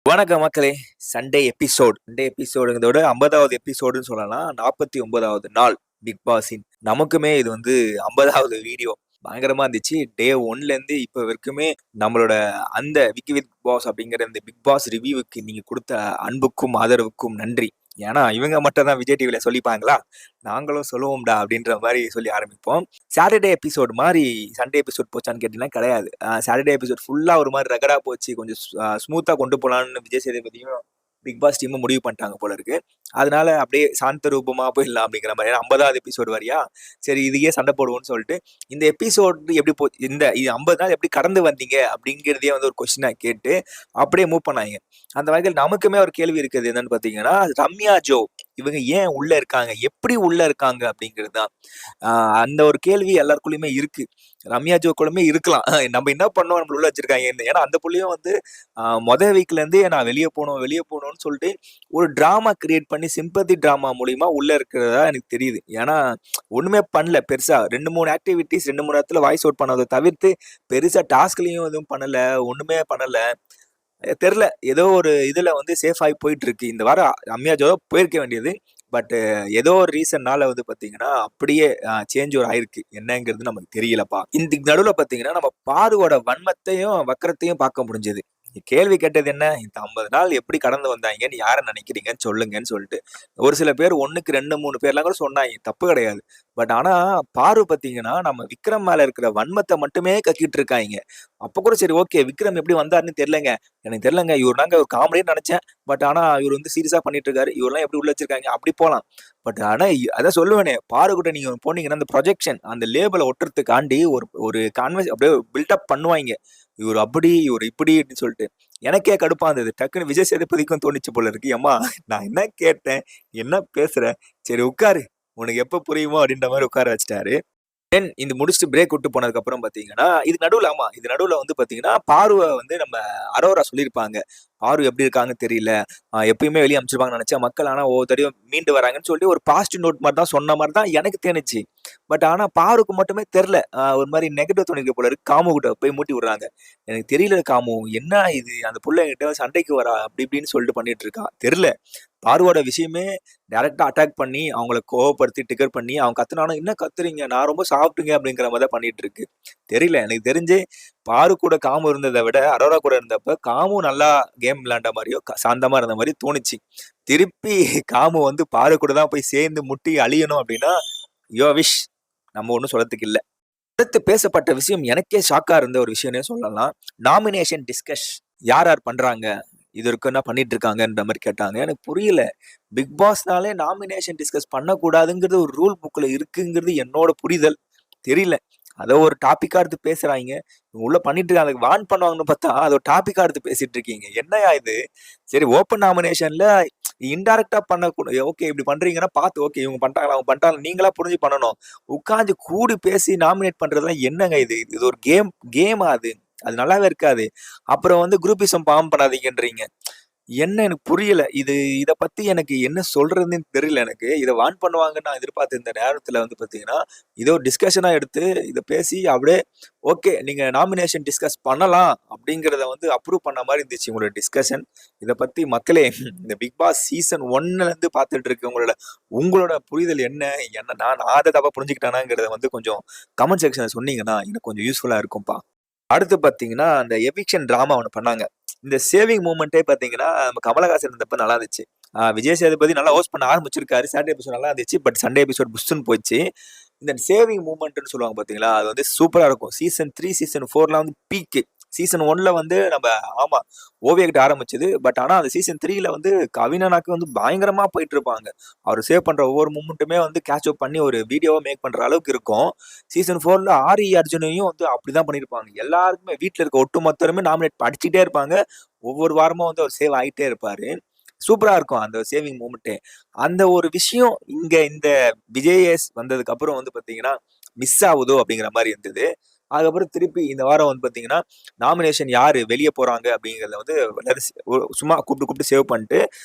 வணக்கம் மக்களே. சண்டே எபிசோடுங்கிறத விட 50வது எபிசோடுன்னு சொல்லலாம். 49வது நாள் பிக் பாஸின். நமக்குமே இது வந்து 50வது வீடியோ. பயங்கரமா இருந்துச்சு. டே 1லேருந்து இப்ப வரைக்குமே நம்மளோட அந்த விக்கி வித் பாஸ் அப்படிங்கிற இந்த பிக் பாஸ் ரிவ்யூவுக்கு நீங்க குடுத்த அன்புக்கும், ஆதரவுக்கும் நன்றி. ஏன்னா, இவங்க மட்டும் தான் விஜய் டிவில சொல்லிப்பாங்களா? நாங்களும் சொல்லுவோம்டா அப்படின்ற மாரி சொல்லி ஆரம்பிப்போம். சாட்டர்டே எபிசோட் மாரி சண்டே எபிசோட் போச்சான்னு கேட்டீங்கன்னா கிடையாது. சாட்டர்டே எபிசோட் ஃபுல்லா ஒரு மாரி ரகடா போச்சு. கொஞ்சம் ஸ்மூத்தா கொண்டு போலான்னு விஜய் சேதுபதியும், பிக் பாஸ் டீமும் முடிவு பண்ணிட்டாங்க போல இருக்கு. அதனால அப்படியே சாந்த ரூபமா போயிடலாம் அப்படிங்கிற மாரி. ஏன்னா 50வது எபிசோடு வேறயா, சரி இதையே சண்டை போடுவோம்னு சொல்லிட்டு, இந்த எபிசோட் எப்படி இது 50 நாள் எப்படி கடந்து வந்தீங்க அப்படிங்கிறதையே வந்து ஒரு கொஸ்டினா கேட்டு, அப்படியே மூவ் பண்ணாய்ங்க. அந்த வகையில் நமக்குமே ஒரு கேள்வி இருக்குது. என்னன்னு பார்த்தீங்கன்னா, ரம்யா, ஜோ இவங்க ஏன் உள்ள இருக்காங்க? எப்படி உள்ள இருக்காங்க? அப்படிங்கிறது தான். அந்த ஒரு கேள்வி எல்லாருக்குள்ளயுமே இருக்கு. ரம்யா ஜோக்குள்ளயுமே இருக்கலாம். நம்ம என்ன பண்ணோம் நம்மள உள்ள வச்சிருக்காங்கன்னு. ஏன்னா அந்த புள்ளையும் வந்து வீக்ல இருந்தே நான் வெளிய போணும், வெளிய போணும்னு சொல்லிட்டு ஒரு டிராமா கிரியேட் பண்ணி சிம்பத்தி டிராமா மூலியமா உள்ள இருக்கிறதா எனக்கு தெரியுது. ஏன்னா ஒண்ணுமே பண்ணல பெருசா. 2, 3 ஆக்டிவிட்டீஸ் 2, 3 இடத்துல வாய்ஸ் அவுட் பண்ணத தவிர்த்து பெருசா டாஸ்க்லயும் எதுவும் பண்ணல. ஒண்ணுமே பண்ணல. தெரியல. ஏதோ ஒரு இதுல வந்து சேஃப் ஆயி போயிட்டு இருக்கு. இந்த வாரம் ரம்யா ஜோ போயிருக்க வேண்டியது. பட் ஏதோ ஒரு ரீசன்னால வந்து பார்த்தீங்கன்னா, அப்படியே சேஞ்ச் ஆயிருக்கு. என்னங்கிறது நமக்கு தெரியலப்பா. இந்த நடுவுல பார்த்தீங்கன்னா, நம்ம பாருவோட வன்மத்தையும், வக்கரத்தையும் பார்க்க முடிஞ்சது. கேள்வி கேட்டது என்ன? இந்த 50 நாள் எப்படி கடந்து வந்தாய்ங்கன்னு யார நினைக்கிறீங்கன்னு சொல்லுங்கன்னு சொல்லிட்டு. ஒரு சில பேர் 1க்கு 2, 3 பேர்லாம் கூட சொன்னாய்ங்க. தப்பு கிடையாது. பட் ஆனா, பாரு பார்த்தீங்கன்னா, நம்ம விக்ரம் மேல இருக்கிற வன்மத்த மட்டுமே கக்கிட்டு இருக்காய்ங்க. அப்ப கூட சரி ஓகே. விக்ரம் எப்படி வந்தாருன்னு தெரியலங்க. எனக்கு தெரியலங்க. இவரு நாங்க ஒரு காமெடின்னு நெனச்சேன். பட் ஆனா, இவரு வந்து சீரியஸா பண்ணிட்டு இருக்காரு. இவரெல்லாம் எப்படி உள்ள வச்சிருக்காங்க? அப்படி போலாம். பட் ஆனா, அதான் சொல்லுவேனே, பாரு கூட நீங்க போனீங்கன்னா, அந்த ப்ரொஜெக்ஷன் அந்த லேபல ஒட்டுறதுக்காண்டி ஒரு ஒரு அப்படியே பில்டப் பண்ணுவாய்ங்க. இவரு அப்படி, இவரு இப்படி அப்படின்னு சொல்லிட்டு. எனக்கே கடுப்பா இருந்தது. டக்குனு விஜய் சேதுபதிக்கும் தோணிச்சு போல இருக்கு. எம்மா நான் என்ன கேட்டேன்? என்ன பேசுற? சரி உட்காரு. உனக்கு எப்ப புரியுமோ அப்படின்ற மாரி உட்கார வச்சுட்டாரு. தென் இது முடிச்சுட்டு பிரேக் விட்டு போனதுக்கப்புறம் பார்த்தீங்கன்னா, இது நடுவுல வந்து பார்த்தீங்கன்னா, பார்வ வந்து நம்ம அரோரா சொல்லியிருப்பாங்க. பாரு எப்படி இருக்காங்கன்னு தெரியல. எப்பயுமே வெளிய அனுப்பிச்சிருப்பாங்கன்னு நெனச்சேன். மக்கள் ஆனா ஒவ்வொரு தடவையும் மீண்டு வராங்கன்னு சொல்லி ஒரு பாசிட்டிவ் நோட் மாரி தான் சொன்ன மாரி தான் எனக்கு தோணுச்சு. பட் ஆனா பாருக்கு மட்டுமே தெர்ல. ஒரு மாரி நெகட்டிவ் தோணிருக்கு போல இருக்கு. காமு கிட்ட போய் மூட்டி விடுறாங்க. எனக்கு தெரியல காமு. என்ன இது? அந்த புள்ள என்கிட்ட சண்டைக்கு வரா. அப்படி இப்படின்னு சொல்லிட்டு பண்ணிட்டு இருக்கா. தெர்ல. பாருவோட விஷயமே டைரக்ட்டா அட்டாக் பண்ணி, அவங்கள கோவப்படுத்தி, ட்ரிகர் பண்ணி, அவங்க கத்துனாலும், "என்ன கத்துறீங்க? நான் ரொம்ப சாஃப்ட்டுங்க" அப்படிங்கிற மாரி தான் பண்ணிட்டு இருக்கு. தெரியல. எனக்கு தெரிஞ்சு பாரு கூட காமு இருந்தத விட, அரோரா கூட இருந்தப்ப, காமு நல்லா கேம் விளையாண்ட மாரியோ, சாந்தமா இருந்த மாரி தோணுச்சு. திருப்பி காமு வந்து பாரு கூட தான் போய் சேர்ந்து முட்டி அழியணும் அப்படின்னா, யுவர் விஷ். நம்ம ஒண்ணும் சொல்றதுக்கு இல்ல. அடுத்து பேசப்பட்ட விஷயம் எனக்கே ஷாக்கா இருந்த ஒரு விஷயம்னே சொல்லலாம். நாமினேஷன் டிஸ்கஸ் யார் யார் பண்றாங்க? இதுவரைக்கும் என்ன பண்ணிட்டு இருக்காங்கன்ற மாரி கேட்டாங்க. எனக்கு புரியல. பிக் பாஸ்னாலே நாமினேஷன் டிஸ்கஸ் பண்ணக்கூடாதுங்கிறது ஒரு ரூல் புக்ல இருக்குங்கிறது என்னோட புரிதல். தெரியல. அத ஒரு டாபிக்கா எடுத்து பேசுறாய்ங்க. உள்ள பண்ணிட்டு இருக்காங்க. அதுக்கு வார்ன் பண்ணுவாங்கன்னு பார்த்தா, அத ஒரு டாபிக்கா எடுத்து பேசிட்டு இருக்கீங்க. என்னய்யா இது? சரி ஓப்பன் நாமினேஷன்ல இன்டைரக்ட்டா ஓகே இப்படி பண்றீங்கன்னா பார்த்து ஓகே இவங்க பண்ட்டாங்களா, அவங்க பண்ட்டாங்க நீங்களா புரிஞ்சு பண்ணணும். உட்கார்ந்து கூடி பேசி நாமினேட் பண்றதெல்லாம் என்னங்க இது? இது ஒரு கேமா அது? அது நல்லாவே இருக்காது. அப்புறம் வந்து குரூப்பிசம் ஃபார்ம் பண்ணாதீங்கன்றீங்க. என்ன எனக்கு புரியல. இத பத்தி எனக்கு என்ன சொல்றதுன்னே தெரியல எனக்கு. இத வார்ன் பண்ணுவாங்கன்னு நான் எதிர்பார்த்த இந்த நேரத்துல வந்து பார்த்தீங்கன்னா, இத ஒரு டிஸ்கஷனா எடுத்து இத பேசி அப்படியே ஓகே நீங்க நாமினேஷன் டிஸ்கஸ் பண்ணலாம் அப்படிங்கிறத வந்து அப்ரூவ் பண்ண மாரி இருந்துச்சு உங்களோட டிஸ்கஷன். இத பத்தி மக்களே இந்த பிக் பாஸ் சீசன் 1லேருந்து பார்த்துட்டு இருக்கவங்களோட உங்களோட புரிதல் என்ன? நான் அத தப்பா புரிஞ்சுக்கிட்டேனாங்கிறத வந்து கொஞ்சம் கமெண்ட் செக்ஷன்ல சொன்னீங்கன்னா, எனக்கு கொஞ்சம் யூஸ்ஃபுல்லா இருக்கும்ப்பா. அடுத்து பார்த்தீங்கன்னா, அந்த எவிக்ஷன் டிராமா ஒண்ணு பண்ணாங்க. இந்த சேவிங் மூவ்மெண்ட்டே பார்த்தீங்கன்னா, நம்ம கமலஹாசன் இருந்தப்ப நல்லா இருந்துச்சு. விஜய் சேதுபதி நல்லா ஹோஸ்ட் பண்ண ஆரம்பிச்சிருக்காரு. சாட்டர்டே எபிசோட் நல்லா இருந்துச்சு. பட் சண்டே எபிசோட் புஸ்ன்னு போச்சு. இந்த சேவிங் மூவ்மெண்ட்ன்னு சொல்லுவாங்க பார்த்தீங்களா, அது வந்து சூப்பரா இருக்கும். சீசன் 3, சீசன் 4லாம் வந்து பீக்கு. சீசன் 1ல வந்து நம்ம ஆமா ஓவியா கிட்ட ஆரம்பிச்சது. பட் ஆனா அந்த சீசன் 3ல வந்து கவின் அண்ணாக்கு வந்து பயங்கரமா போயிட்டு இருப்பாங்க. அவரு சேவ் பண்ற ஒவ்வொரு மூவ்மெண்ட்டுமே வந்து கேட்ச் அப் பண்ணி ஒரு வீடியோவா மேக் பண்ற அளவுக்கு இருக்கும். சீசன் 4ல ஆரி அர்ஜுனையும் வந்து அப்படிதான் பண்ணியிருப்பாங்க. எல்லாருக்குமே வீட்ல இருக்க ஒட்டுமொத்தருமே நாமினேட் அடிச்சுட்டே இருப்பாங்க. ஒவ்வொரு வாரமும் வந்து அவர் சேவ் ஆயிட்டே இருப்பாரு. சூப்பரா இருக்கும் அந்த சேவிங் மூவ்மெண்ட்டே. அந்த ஒரு விஷயம் இங்க இந்த விஜேஎஸ் வந்ததுக்கு அப்புறம் வந்து பார்த்தீங்கன்னா, மிஸ் ஆவுதோ அப்படிங்கிற மாரி இருந்தது. அதுக்கப்புறம் திருப்பி இந்த வாரம் வந்து பார்த்தீங்கன்னா, நாமினேஷன் யாரு வெளிய போறாங்க அப்படிங்கிறத வந்து எல்லாரும் சும்மா கூப்பிட்டு கூப்பிட்டு சேவ் பண்ணிட்டு,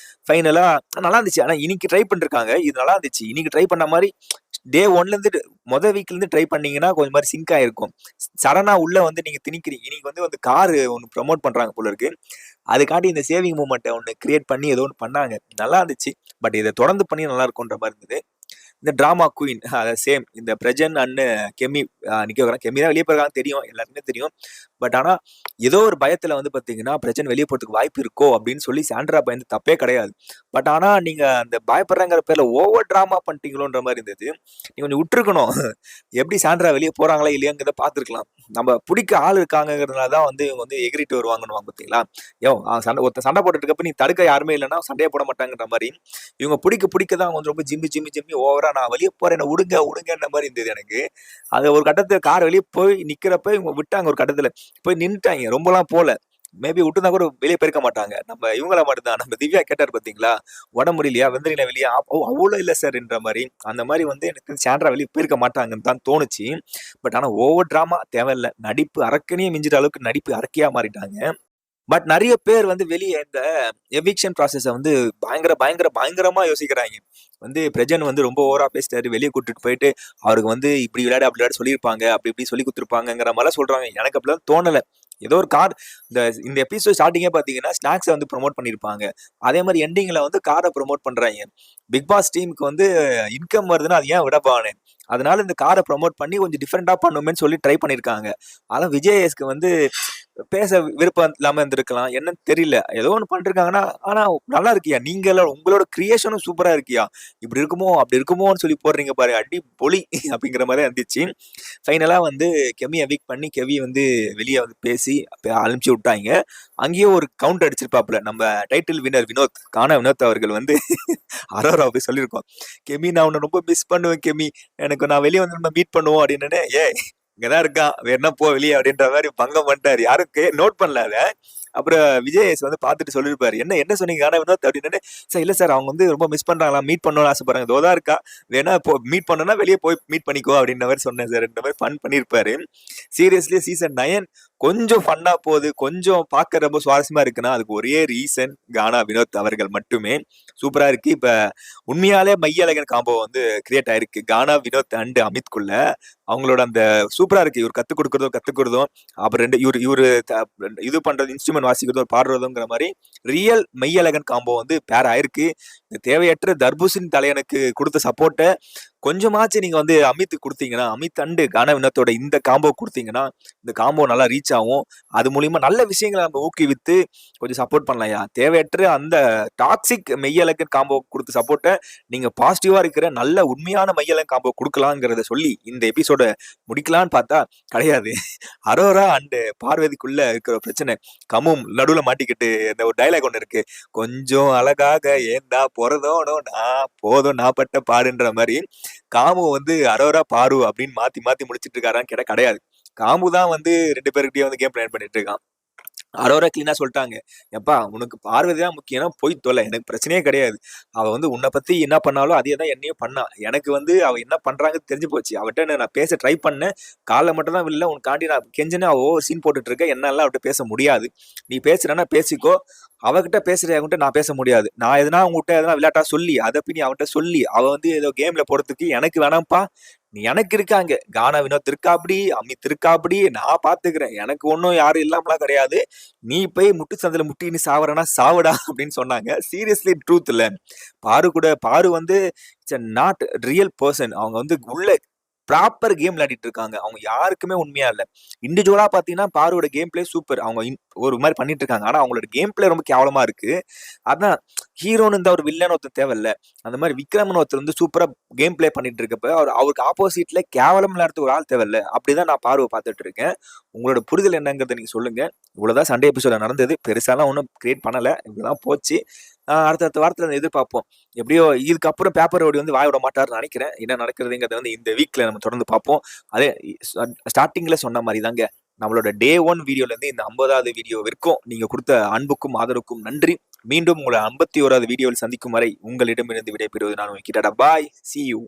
ஃபைனலா நல்லா இருந்துச்சு. ஆனா இன்னைக்கு ட்ரை பண்ணிருக்காங்க. இது நல்லா இருந்துச்சு. இன்னைக்கு ட்ரை பண்ண மாரி டே 1லேருந்து வீக்லேருந்து ட்ரை பண்ணீங்கன்னா கொஞ்சம் மாதிரி சிங்க் ஆயிருக்கும். சடனா உள்ள வந்து நீங்க திணிக்கிறீங்க. இன்னைக்கு வந்து காரு ஒண்ணு ப்ரமோட் பண்றாங்க போல இருக்கு. அதுக்காண்டி இந்த சேவிங் மூவ்மெண்ட்ட ஒண்ணு கிரியேட் பண்ணி ஏதோ ஒண்ணு பண்ணாங்க. நல்லா இருந்துச்சு. பட் இத தொடர்ந்து பண்ணி நல்லா இருக்கும்ன்ற மாரி இருந்தது. இந்த டிராமா குயின் சேம் இந்த பிரஜன் அண்ட் கெமி நிக்க வைக்கிறாங்க. கெமி தான் வெளிய போயிருக்காங்கன்னு தெரியும். எல்லாருக்குமே தெரியும். பட் ஆனா ஏதோ ஒரு பயத்துல வந்து பாத்தீங்கன்னா, பிரஜன் வெளிய போறதுக்கு வாய்ப்பு இருக்கோ அப்படின்னு சொல்லி சாண்ட்ரா பயந்து தப்பே கிடையாது. பட் ஆனா நீங்க அந்த பயப்படுறேங்கிற பேர்ல ஓவர் டிராமா பண்ணிட்டீங்களோன்ற மாரி இருந்தது. நீங்க கொஞ்சம் விட்டுருக்கணும். எப்படி சாண்ட்ரா வெளிய போறாங்களா இல்லையாங்கிறத பார்த்துருக்கலாம். நம்ம புடிக்க ஆள் இருக்காங்கங்கிறதுனால தான் வந்து இவங்க வந்து எகிறிட்டு வருவாங்கன்னுவாங்க பார்த்தீங்களா? ஒருத்தன் சண்டை போட்டுட்டு இருக்கப்ப நீ தடுக்க யாருமே இல்லன்னா சண்டையே போட மாட்டாங்கன்ற மாரி, இவங்க புடிக்க தான் வந்து ரொம்ப ஜிம்மி ஓவரா நான் வெளிய போறேன் என்ன விடுங்கன்ற மாரி இருந்தது எனக்கு. அது ஒரு கட்டத்துல கார் வெளிய போய் நிக்கிறப்ப இவங்க விட்டாங்க ஒரு கட்டத்துல. போய் நின்னுட்டாய்ங்க. ரொம்பலாம் போல. மேபி விட்டுருந்தா கூட வெளிய போயிருக்க மாட்டாங்க. நம்ம இவங்கள மட்டும் தான். நம்ம திவ்யா கேட்டாரு பார்த்தீங்களா? "உடம்பு முடியலையா? வந்துறீங்களா வெளிய?" "ஓ! அவ்வளோ இல்ல சார்ன்ற" மாரி. அந்த மாரி வந்து எனக்கு சாண்ட்ரா வெளிய போயிருக்க மாட்டாங்கன்னு தான் தோணுச்சு. பட் ஆனா ஓவர் டிராமா தேவையில்ல. நடிப்பு அரக்கனையே மிஞ்சுற அளவுக்கு நடிப்பு அரக்கியா மாறிட்டாங்க. பட் நெறைய பேர் வந்து வெளிய இந்த எவிக்ஷன் ப்ராசஸ வந்து பயங்கரமா யோசிக்கிறாய்ங்க. வந்து பிரஜன் வந்து ரொம்ப ஓவரா பேசிட்டாரு. வெளிய கூட்டிட்டு போயிட்டு, அவருக்கு வந்து இப்படி விளையாடு, அப்படி விளையாட சொல்லியிருப்பாங்க. அப்படி இப்படி சொல்லிக் குடுத்துருப்பாங்கங்கிற மாரிலாம் சொல்றாங்க. எனக்கு அப்படிலாம் தோணல. ஏதோ ஒரு கார் இந்த இந்த எபிசோட் ஸ்டார்ட்டிங்கே பார்த்தீங்கன்னா, ஸ்நாக்ஸ வந்து ப்ரமோட் பண்ணியிருப்பாங்க. அதே மாரி எண்டிங்ல வந்து கார ப்ரமோட் பண்றாய்ங்க. பிக் பாஸ் டீமுக்கு வந்து இன்கம் வருதுன்னா, அது ஏன் விடப்பான்னு. அதனால இந்த கார ப்ரமோட் பண்ணி கொஞ்சம் டிஃபரெண்ட்டா பண்ணுமேன்னு சொல்லி ட்ரை பண்ணியிருக்காங்க. ஆனா விஜய் வந்து பேச விருப்பம் இல்லாம இருந்திருக்கலாம். என்னன்னு தெரியல. ஏதோ ஒண்ணு பண்ணிருக்காங்கன்னா, ஆனா நல்லா இருக்கியா? உங்களோட கிரியேஷனும் சூப்பரா இருக்கியா? இப்படி இருக்குமோ, அப்படி இருக்குமோன்னு சொல்லி போடுறீங்க பாரு. அடி பொலி அப்படிங்கிற மாரி இருந்துச்சு. ஃபைனலா வந்து கெமிய எவிக்ட் பண்ணி கெவி வந்து வெளிய வந்து பேசி அனுப்பிச்சு விட்டாய்ங்க. அங்கேயும் ஒரு கவுண்ட் அடிச்சிருப்பாப்ல. நம்ம டைட்டில் வின்னர் வினோத் அவர்கள் வந்து அரோராவ போய் சொல்லியிருக்கோம். "கெமி நான் உன்ன ரொம்ப மிஸ் பண்ணுவேன் கெமி. நான் வெளிய வந்து நம்ம மீட் பண்ணுவோம்" அப்படின்னோனே, "ஏய் இங்கதான் இருக்கான். வேணுனா போ வெளிய" அப்படின்ற மாரி பங்கம் பண்ணிட்டாரு. யாரும் நோட் பண்ணல அத. அப்புறம் விஜய் வந்து பார்த்துட்டு சொல்லியிருப்பாரு. என்ன சொன்னீங்க கானா வினோத் அப்படின்னோனே, "சார் இல்ல சார் அவங்க வந்து ரொம்ப மிஸ் பண்றாங்களாம். மீட் பண்ணணும்னு ஆசைப்படுறாங்க. இதோ தான் இருக்கா. வேணா மீட் பண்ணணும்னா வெளிய போய் மீட் பண்ணிக்கோ" அப்படின்ற மாரி சொன்னேன் சார்ன்ற மாரி ஃபன் பண்ணியிருப்பாரு. சீரியஸ்லி சீசன் 9 கொஞ்சம் ஃபன்னா போகுது. கொஞ்சம் பார்க்க ரொம்ப சுவாரஸ்யமா இருக்குன்னா, அதுக்கு ஒரே ரீசன் கானா வினோத் அவர்கள் மட்டுமே. சூப்பரா இருக்கு. இப்ப உண்மையாலே மையழகன் காம்போ வந்து கிரியேட் ஆயிருக்கு. கானா வினோத் அண்ட் அமித்குள்ள. அவங்களோட அந்த சூப்பரா இருக்கு. இவரு கத்துக்கிறதும் அப்புறம் இவரு இது பண்றது இன்ஸ்ட்ருமெண்ட் வாசிக்கிறதும் பாடுறதுங்கிற மாரி ரியல் மெய்யழகன் காம்போ வந்து பேர் ஆயிருக்கு. இந்த தேவையற்ற தர்பூசணி தலையனுக்கு குடுத்த சப்போர்ட்ட கொஞ்சமாச்சு நீங்க வந்து அமித்துக்கு குடுத்தீங்கன்னா, அமித் அண்ட் கானா வினோத்தோட இந்த காம்போ குடுத்தீங்கன்னா, இந்த காம்போ நல்லா ரீச் ஆகும். அது மூலியமா நல்ல விஷயங்கள நம்ம ஊக்குவித்து கொஞ்சம் சப்போர்ட் பண்ணலாம்யா. தேவையற்ற அந்த டாக்ஸிக் மெய்யழகன் காம்போ குடுத்த சப்போர்ட்ட நீங்க பாசிட்டிவா இருக்கிற நல்ல உண்மையான மையலன் காம்போ குடுக்கலாங்கிறத சொல்லி இந்த எபிசோட முடிக்கலான்னு பார்த்தா கிடையாது. அரோரா அண்ட் பார்வதிக்குள்ள இருக்கிற பிரச்சனை. கமும் நடுவுல மாட்டிக்கிட்டு இந்த ஒரு டயலாக் ஒண்ணு இருக்கு. "கொஞ்சம் அழகாக ஏன்டா பொறந்தோனோ போதும் நான் பட்ட பாடுன்ற" மாரி காமு வந்து அரோரா, பாரு அப்படின்னு மாத்தி முடிச்சிட்டு இருக்காரான்னு கேட்டா கிடையாது. காமு தான் வந்து 2 பேர்கிட்டயும் வந்து கேம் பிளான் பண்ணிட்டு இருக்கான். அரோரா கிளீனா சொல்லிட்டாங்க. "எப்பா உனக்கு பார்வதி தான் முக்கியம்னா போய் தொலை. எனக்கு பிரச்சனையே கிடையாது. அவ வந்து உன்ன பத்தி என்ன பண்ணாலும் அதே தான் என்னையும் பண்ணா. எனக்கு வந்து அவ என்ன பண்றாங்கன்னு தெரிஞ்சு போச்சு. அவட்ட நான் பேச ட்ரை பண்ணேன். கால்ல மட்டும் தான் விழல. உனக்காண்டி நான் கெஞ்சினேன். அவ ஓவர் சீன் போட்டுட்டு இருக்க. என்னால அவட்ட பேச முடியாது. நீ பேசுறேன்னா பேசிக்கோ. அவகிட்ட பேசுறவங்கிட்ட நான் பேச முடியாது. நான் உன்கிட்ட எதனா விளையாட்டா சொல்லி, அத பின் அவட்ட சொல்லி, அவ வந்து ஏதோ கேம்ல போறதுக்கு எனக்கு வேணாம்ப்பா. நீ எனக்கு இருக்காங்க. கானா வினோத் இருக்காப்படி, அமித் இருக்காப்படி. நான் பார்த்துக்கிறேன். எனக்கு ஒண்ணும் யாரும் இல்லாமலாம் கிடையாது. நீ போய் முட்டு சந்துல முட்டின்னு சாவறனா சாவுடா" அப்படின்னு சொன்னாங்க. சீரியஸ்லி ட்ரூத் இல்ல. பாரு வந்து இட்ஸ் நாட் ரியல் பெர்சன். அவங்க வந்து உள்ள ப்ராப்பர் கேம் விளையாடிட்டு இருக்காங்க. அவங்க யாருக்குமே உண்மையா இல்ல. இண்டிவிஜுவலா பார்த்தீங்கன்னா, பாருவோட கேம் பிளே சூப்பர். அவங்க ஒரு மாரி பண்ணிட்டு இருக்காங்க. ஆனா அவங்களோட கேம் பிளே ரொம்ப கேவலமா இருக்கு. அதான் ஹீரோன்னு இருந்தா ஒரு வில்லன் ஒருத்தன் தேவையில்ல. அந்த மாரி விக்ரம்னு ஒருத்தர் வந்து சூப்பரா கேம் பிளே பண்ணிட்டு இருக்கப்ப, அவருக்கு ஆப்போசிட்ல கேவலம் விளையாடுறதுக்கு ஒரு ஆள் தேவையில்ல. அப்படிதான் நான் பார்வ பார்த்துட்டு இருக்கேன். உங்களோட புரிதல் என்னங்கிறத நீங்க சொல்லுங்க. இவ்வளவுதான் சண்டே எபிசோட்ல நடந்தது. பெருசாலாம் ஒண்ணும் கிரியேட் பண்ணல. இப்படிதான் போச்சு. அடுத்தடுத்த வாரத்துல எதிர்பார்ப்போம். எப்படியோ இதுக்கப்புறம் பேப்பர் ரோடு வந்து வாய விட மாட்டாருன்னு நினைக்கிறேன். என்ன நடக்குதுங்கிறத வந்து இந்த வீக்ல நம்ம தொடர்ந்து பார்ப்போம். அதே ஸ்டார்ட்டிங்ல சொன்ன மாரி தாங்க. நம்மளோட டே 1 வீடியோல இருந்து இந்த 50வது வீடியோ வரைக்கும் நீங்க குடுத்த அன்புக்கும், ஆதரவுக்கும் நன்றி. மீண்டும் உங்களை 51வது வீடியோவில் சந்திக்கும் வரை உங்களிடமிருந்து விடைபெறுவது நான் உங்கள் கிட்ட. பாய். See you.